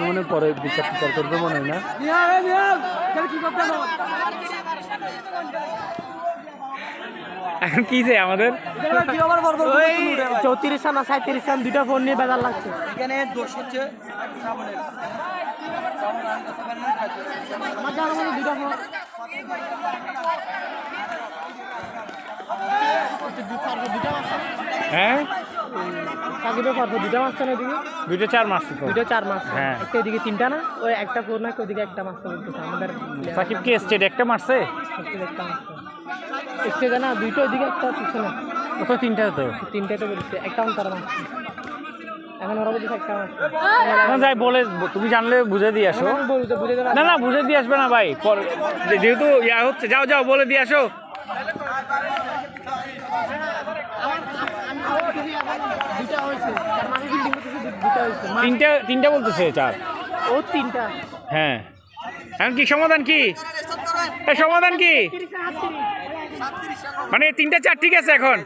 মনে পরে বিচার টিচার করবে মনে হয় না। এখন কি চাই আমাদের? 34 রান 37 রান দুইটা ফোন নিয়ে বেজার লাগছে। এখানে দোষ হচ্ছে আমার জানা মনে দুইটা ফোন হ্যাঁ সাকিবের পারবো দুইটা মারছে না এদিকে, দুইটা 4 মারছে তো। দুইটা 4 মারছে। হ্যাঁ। একটা এদিকে 3টা না, ওই একটা ফোর না ওইদিকে একটা মারছে বলতেছে আমাদের। সাকিব কি স্টেট একটা মারছে? একটা মারছে স্টেজে না, দুইটা ওইদিকে একটা পিছনে। ও তো 3টা তো। 3টাই তো বলছে, একটা তারা মারছে। এখন ওরা বলছে একটা মারছে। এখন যাই বলে তুমি জানলে বুঝে দিয়ে আসো। বুঝে দেবে না না বুঝে দিয়ে আসবে না ভাই, যেহেতু ইয়া হচ্ছে। যাও যাও বলে দিয়ে আসো। দুইটা হয়েছে, তার মানে বিল্ডিং দুইটা হয়েছে। তিনটা বলতেছে 4। ও 3টা। হ্যাঁ এখন কি সমাধান কি? সমাধান কি? মানে 3টা 4 ঠিক আছে এখন?